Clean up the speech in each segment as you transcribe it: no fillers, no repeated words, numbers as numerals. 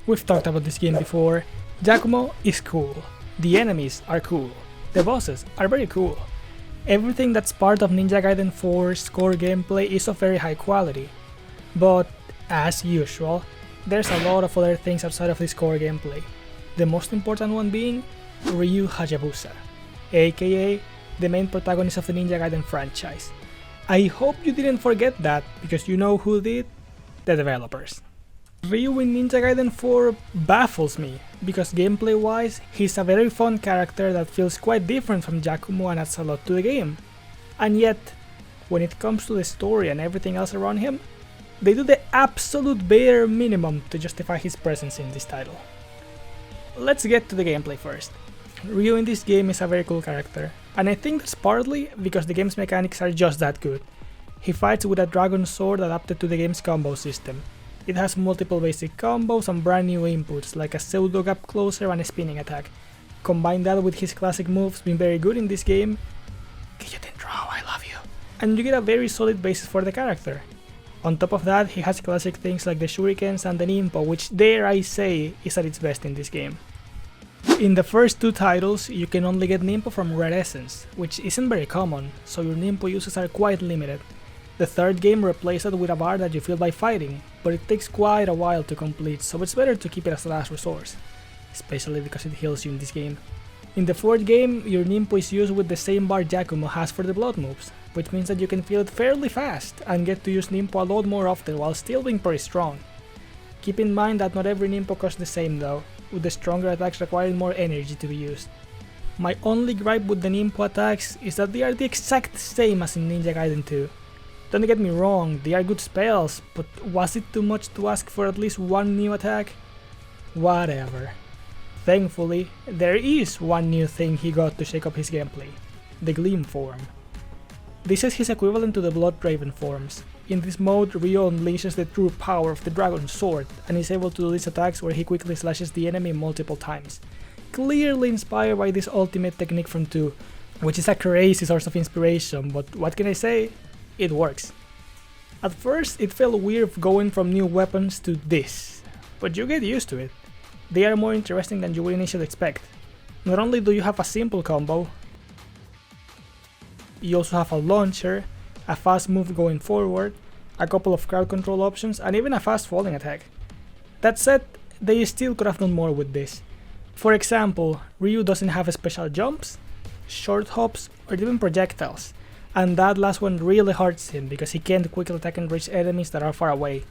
We've talked about this game before. Jakumo is cool, the enemies are cool, the bosses are very cool. Everything that's part of Ninja Gaiden 4's core gameplay is of very high quality. But, as usual, there's a lot of other things outside of this core gameplay. The most important one being Ryu Hayabusa, aka the main protagonist of the Ninja Gaiden franchise. I hope you didn't forget that, because you know who did? The developers. Ryu in Ninja Gaiden 4 baffles me, because gameplay wise, he's a very fun character that feels quite different from Jakumo and adds a lot to the game. And yet, when it comes to the story and everything else around him, they do the absolute bare minimum to justify his presence in this title. Let's get to the gameplay first. Ryu in this game is a very cool character, and I think that's partly because the game's mechanics are just that good. He fights with a dragon sword adapted to the game's combo system. It has multiple basic combos and brand new inputs like a pseudo gap closer and a spinning attack. Combine that with his classic moves being very good in this game, Guillotine Throw, I love you, and you get a very solid basis for the character. On top of that, he has classic things like the shurikens and the ninpo, which dare I say is at its best in this game. In the first two titles, you can only get ninpo from rare essence, which isn't very common, so your ninpo uses are quite limited. The third game replaces it with a bar that you fill by fighting, but it takes quite a while to complete, so it's better to keep it as a last resource, especially because it heals you in this game. In the fourth game, your ninpo is used with the same bar Jakumo has for the blood moves, which means that you can fill it fairly fast and get to use ninpo a lot more often while still being pretty strong. Keep in mind that not every ninpo costs the same though, with the stronger attacks requiring more energy to be used. My only gripe with the ninpo attacks is that they are the exact same as in Ninja Gaiden 2. Don't get me wrong, they are good spells, but was it too much to ask for at least one new attack? Whatever. Thankfully, there is one new thing he got to shake up his gameplay, the Gleam form. This is his equivalent to the Blood Raven forms. In this mode, Ryu unleashes the true power of the Dragon Sword and is able to do these attacks where he quickly slashes the enemy multiple times. Clearly inspired by this ultimate technique from 2, which is a crazy source of inspiration, but what can I say? It works. At first, it felt weird going from new weapons to this, but you get used to it. They are more interesting than you would initially expect. Not only do you have a simple combo, you also have a launcher, a fast move going forward, a couple of crowd control options, and even a fast falling attack. That said, they still could have done more with this. For example, Ryu doesn't have special jumps, short hops, or even projectiles. And that last one really hurts him because he can't quickly attack and reach enemies that are far away.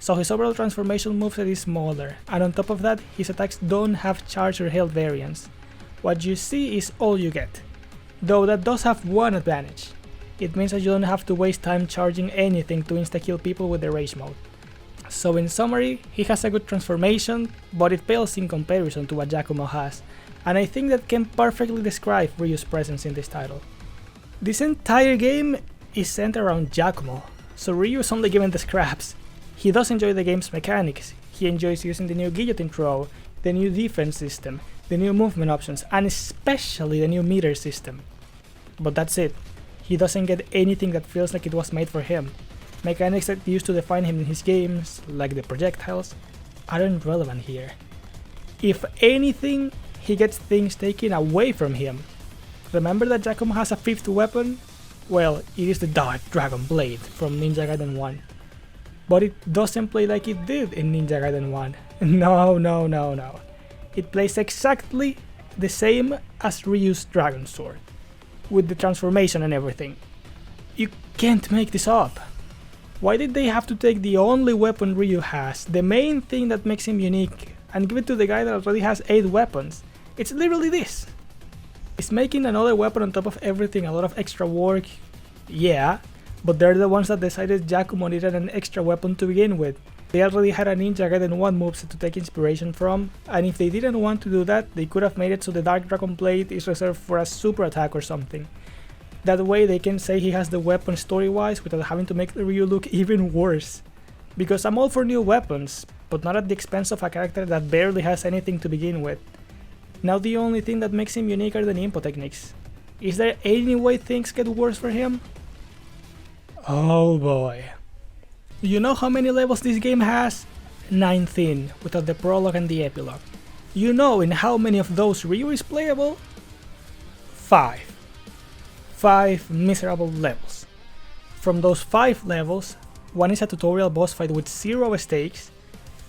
So his overall transformation moveset is smaller, and on top of that, his attacks don't have charge or health variants. What you see is all you get. Though that does have one advantage. It means that you don't have to waste time charging anything to insta-kill people with the rage mode. So in summary, he has a good transformation, but it pales in comparison to what Jakumo has, and I think that can perfectly describe Ryu's presence in this title. This entire game is centered around Jakumo, so Ryu is only given the scraps. He does enjoy the game's mechanics, he enjoys using the new guillotine throw, the new defense system, the new movement options, and especially the new meter system. But that's it. He doesn't get anything that feels like it was made for him. Mechanics that used to define him in his games, like the projectiles, aren't relevant here. If anything, he gets things taken away from him. Remember that Jakumo has a fifth weapon? Well, it is the Dark Dragon Blade from Ninja Gaiden 1. But it doesn't play like it did in Ninja Gaiden 1. No. It plays exactly the same as Ryu's Dragon Sword, with the transformation and everything. You can't make this up. Why did they have to take the only weapon Ryu has, the main thing that makes him unique, and give it to the guy that already has 8 weapons? It's literally this. Is making another weapon on top of everything a lot of extra work? Yeah, but they're the ones that decided Jakumo needed an extra weapon to begin with. They already had a Ninja Gaiden 1 moveset to take inspiration from, and if they didn't want to do that, they could have made it so the Dark Dragon Blade is reserved for a super attack or something. That way they can say he has the weapon story-wise without having to make Ryu look even worse. Because I'm all for new weapons, but not at the expense of a character that barely has anything to begin with. Now the only thing that makes him unique are the ninpo techniques. Is there any way things get worse for him? Oh boy. You know how many levels this game has? 19 without the prologue and the epilogue. You know in how many of those Ryu is playable? 5. 5 miserable levels. From those 5 levels, one is a tutorial boss fight with 0 stakes,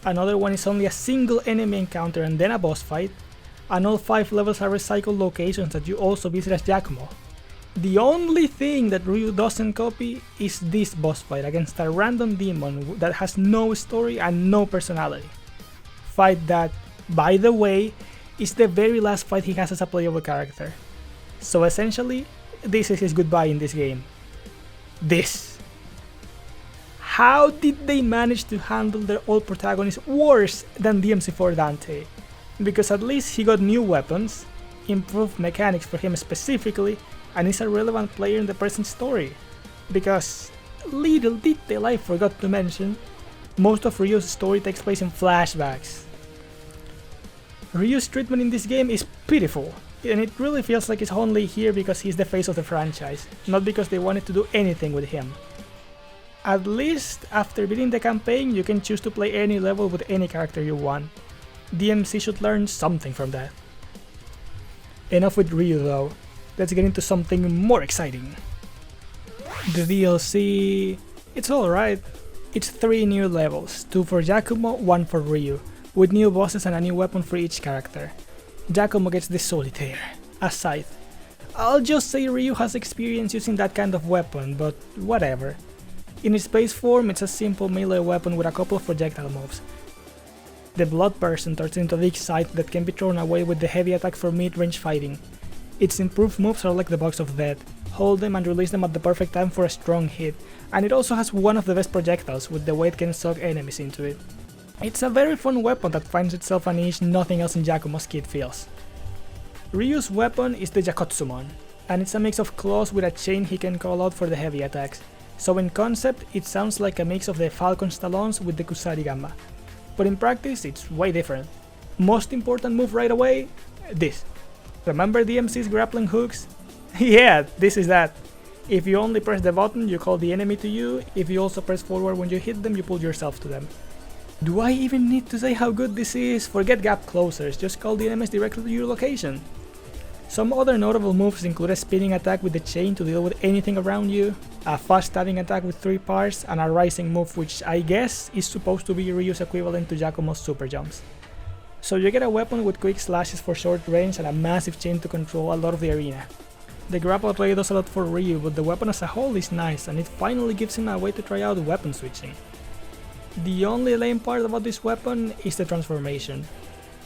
another one is only a single enemy encounter and then a boss fight, and all 5 levels are recycled locations that you also visit as Jakomo. The only thing that Ryu doesn't copy is this boss fight against a random demon that has no story and no personality. Fight that, by the way, is the very last fight he has as a playable character. So essentially, this is his goodbye in this game. This. How did they manage to handle their old protagonist worse than DMC4 Dante? Because at least he got new weapons, improved mechanics for him specifically, and is a relevant player in the present story. Because, little detail I forgot to mention, most of Ryu's story takes place in flashbacks. Ryu's treatment in this game is pitiful, and it really feels like it's only here because he's the face of the franchise, not because they wanted to do anything with him. At least, after beating the campaign, you can choose to play any level with any character you want. DMC should learn something from that. Enough with Ryu though, let's get into something more exciting. The DLC... it's alright. It's 3 new levels, 2 for Jakomo, 1 for Ryu, with new bosses and a new weapon for each character. Jakomo gets the Solitaire, a scythe. I'll just say Ryu has experience using that kind of weapon, but whatever. In its base form, it's a simple melee weapon with a couple of projectile moves. The Blood Person turns into a big scythe that can be thrown away with the heavy attack for mid-range fighting. Its improved moves are like the Box of Death, hold them and release them at the perfect time for a strong hit, and it also has one of the best projectiles with the way it can suck enemies into it. It's a very fun weapon that finds itself a niche nothing else in Jakomo's kit feels. Ryu's weapon is the Jakotsumon, and it's a mix of claws with a chain he can call out for the heavy attacks, so in concept it sounds like a mix of the Falcon's Talons with the Kusari Gamba. But in practice it's way different. Most important move right away? This. Remember DMC's grappling hooks? Yeah, this is that. If you only press the button, you call the enemy to you. If you also press forward when you hit them, you pull yourself to them. Do I even need to say how good this is? Forget gap closers, just call the enemies directly to your location. Some other notable moves include a spinning attack with the chain to deal with anything around you, a fast stabbing attack with 3 parts, and a rising move which I guess is supposed to be Ryu's equivalent to Jakomo's super jumps. So you get a weapon with quick slashes for short range and a massive chain to control a lot of the arena. The grapple play does a lot for Ryu, but the weapon as a whole is nice and it finally gives him a way to try out weapon switching. The only lame part about this weapon is the transformation,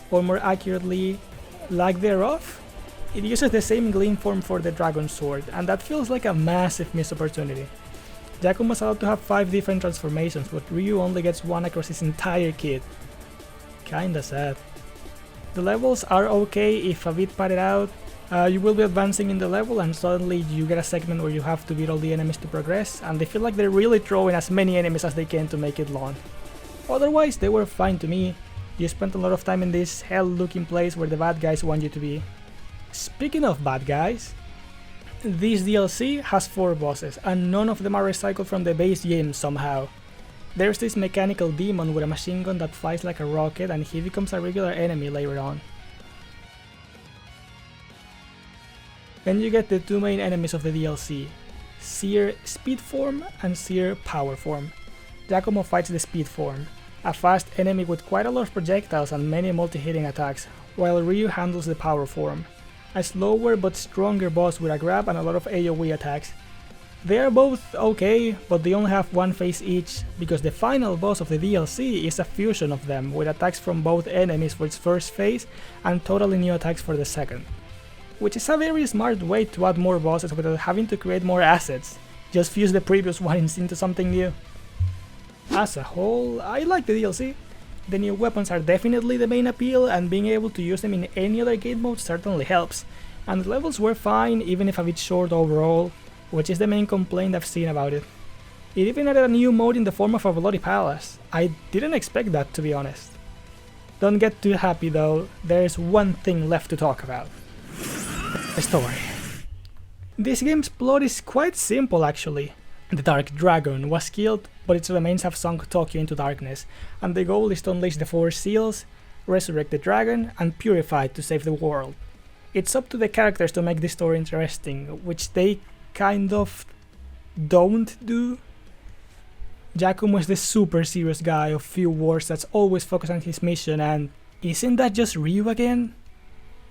or more accurately, lack thereof. It uses the same Gleam form for the Dragon Sword, and that feels like a massive missed opportunity. Jakomo's allowed to have 5 different transformations, but Ryu only gets 1 across his entire kit. Kinda sad. The levels are okay if a bit padded out. You will be advancing in the level and suddenly you get a segment where you have to beat all the enemies to progress, and they feel like they're really throwing as many enemies as they can to make it long. Otherwise, they were fine to me. You spent a lot of time in this hell-looking place where the bad guys want you to be. Speaking of bad guys, this DLC has 4 bosses, and none of them are recycled from the base game somehow. There's this mechanical demon with a machine gun that flies like a rocket, and he becomes a regular enemy later on. Then you get the 2 main enemies of the DLC, Seer Speed Form and Seer Power Form. Jakomo fights the Speed Form, a fast enemy with quite a lot of projectiles and many multi-hitting attacks, while Ryu handles the Power Form, a slower but stronger boss with a grab and a lot of AoE attacks. They are both okay, but they only have 1 phase each, because the final boss of the DLC is a fusion of them, with attacks from both enemies for its first phase and totally new attacks for the second. Which is a very smart way to add more bosses without having to create more assets, just fuse the previous ones into something new. As a whole, I like the DLC. The new weapons are definitely the main appeal, and being able to use them in any other game mode certainly helps, and the levels were fine even if a bit short overall, which is the main complaint I've seen about it. It even added a new mode in the form of a Bloody Palace. I didn't expect that, to be honest. Don't get too happy though, there's one thing left to talk about. The story. This game's plot is quite simple actually. The Dark Dragon was killed but its remains have sunk Tokyo into darkness, and the goal is to unleash the 4 seals, resurrect the dragon, and purify it to save the world. It's up to the characters to make this story interesting, which they kind of don't do. Jakumo is the super serious guy of few words that's always focused on his mission, and isn't that just Ryu again?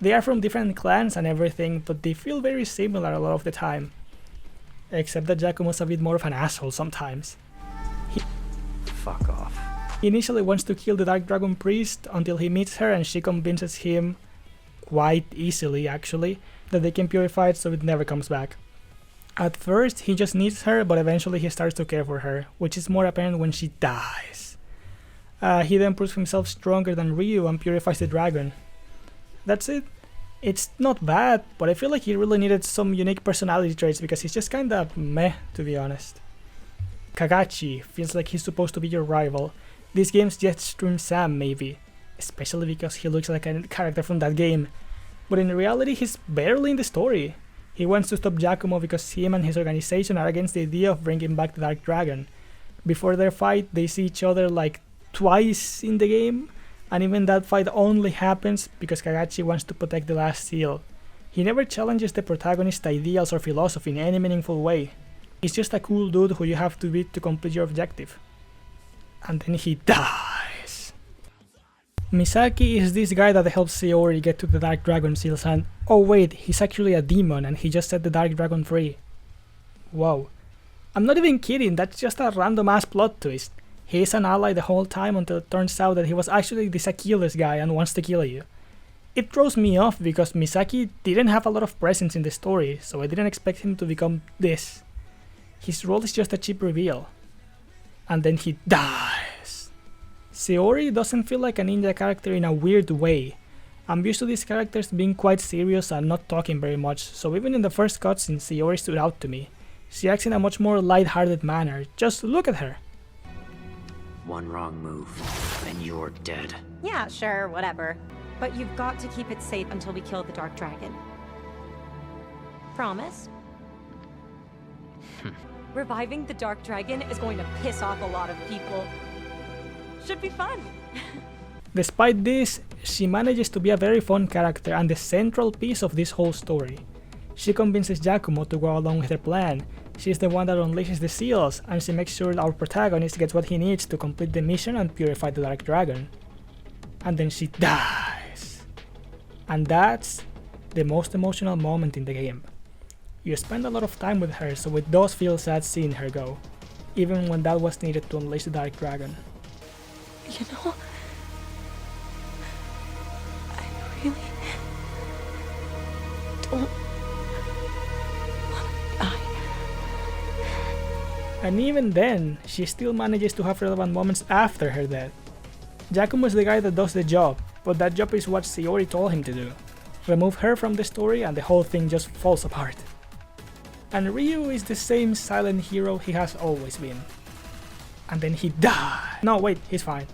They are from different clans and everything, but they feel very similar a lot of the time. Except that Jakumo's a bit more of an asshole sometimes. Fuck off. He initially wants to kill the Dark Dragon Priest until he meets her and she convinces him, quite easily actually, that they can purify it so it never comes back. At first he just needs her, but eventually he starts to care for her, which is more apparent when she dies. He then proves himself stronger than Ryu and purifies the dragon. That's it. It's not bad, but I feel like he really needed some unique personality traits because he's just kinda meh, to be honest. Kagachi feels like he's supposed to be your rival. This game's Jetstream Sam maybe, especially because he looks like a character from that game. But in reality he's barely in the story. He wants to stop Jakumo because him and his organization are against the idea of bringing back the Dark Dragon. Before their fight they see each other like twice in the game, and even that fight only happens because Kagachi wants to protect the last seal. He never challenges the protagonist's ideals or philosophy in any meaningful way. He's just a cool dude who you have to beat to complete your objective. And then he dies. Misaki is this guy that helps Sayori get to the Dark Dragon seals, and oh wait, he's actually a demon and he just set the Dark Dragon free. Wow. I'm not even kidding, that's just a random ass plot twist. He is an ally the whole time until it turns out that he was actually this Achilles guy and wants to kill you. It throws me off because Misaki didn't have a lot of presence in the story, so I didn't expect him to become this. His role is just a cheap reveal. And then he dies. Sayori doesn't feel like a ninja character in a weird way. I'm used to these characters being quite serious and not talking very much, so even in the first cutscene Sayori stood out to me. She acts in a much more light-hearted manner. Just look at her. One wrong move, and you're dead. Yeah, sure, whatever. But you've got to keep it safe until we kill the Dark Dragon. Promise? Reviving the Dark Dragon is going to piss off a lot of people. Should be fun. Despite this, she manages to be a very fun character and the central piece of this whole story. She convinces Jakumo to go along with her plan. She's the one that unleashes the seals, and she makes sure our protagonist gets what he needs to complete the mission and purify the Dark Dragon. And then she dies. And that's the most emotional moment in the game. You spend a lot of time with her, so it does feel sad seeing her go, even when that was needed to unleash the Dark Dragon. You know, I really don't want to die. And even then, she still manages to have relevant moments after her death. Jakumo is the guy that does the job, but that job is what Sayori told him to do. Remove her from the story and the whole thing just falls apart. And Ryu is the same silent hero he has always been. And then he died. No, wait, he's fine.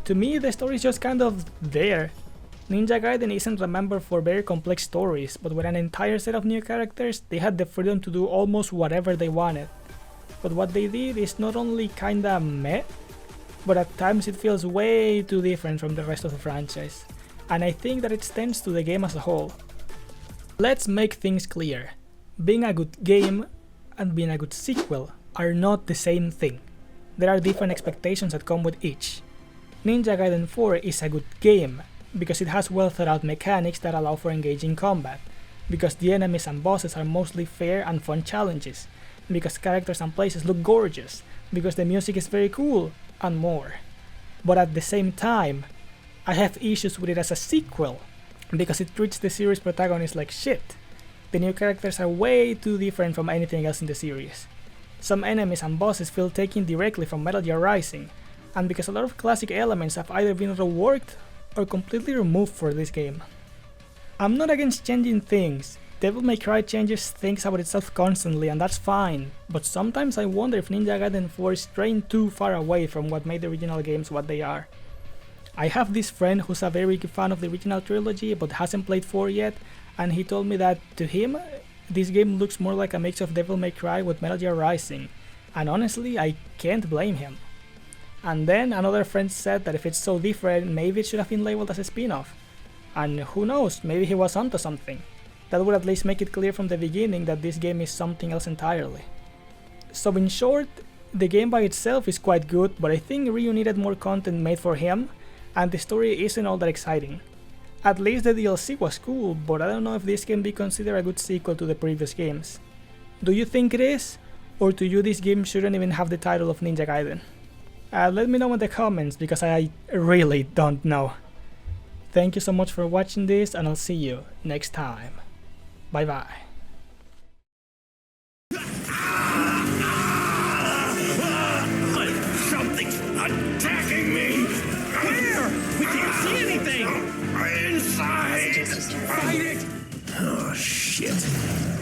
To me, the story is just kind of there. Ninja Gaiden isn't remembered for very complex stories, but with an entire set of new characters, they had the freedom to do almost whatever they wanted. But what they did is not only kinda meh, but at times it feels way too different from the rest of the franchise. And I think that it stems to the game as a whole. Let's make things clear. Being a good game and being a good sequel are not the same thing. There are different expectations that come with each. Ninja Gaiden 4 is a good game because it has well thought out mechanics that allow for engaging combat, because the enemies and bosses are mostly fair and fun challenges, because characters and places look gorgeous, because the music is very cool, and more. But at the same time, I have issues with it as a sequel, because it treats the series protagonist like shit. The new characters are way too different from anything else in the series. Some enemies and bosses feel taken directly from Metal Gear Rising, and because a lot of classic elements have either been reworked or completely removed for this game. I'm not against changing things. Devil May Cry changes things about itself constantly, and that's fine, but sometimes I wonder if Ninja Gaiden 4 is straying too far away from what made the original games what they are. I have this friend who's a very big fan of the original trilogy but hasn't played 4 yet, and he told me that to him, this game looks more like a mix of Devil May Cry with Metal Gear Rising, and honestly, I can't blame him. And then another friend said that if it's so different, maybe it should have been labeled as a spin-off. And who knows, maybe he was onto something. That would at least make it clear from the beginning that this game is something else entirely. So in short, the game by itself is quite good, but I think Ryu needed more content made for him, and the story isn't all that exciting. At least the DLC was cool, but I don't know if this can be considered a good sequel to the previous games. Do you think it is? Or to you this game shouldn't even have the title of Ninja Gaiden? Let me know in the comments, because I really don't know. Thank you so much for watching this, and I'll see you next time. Bye bye. Something's attacking me! Where? We can't see anything! Inside! Fight it! Oh, shit.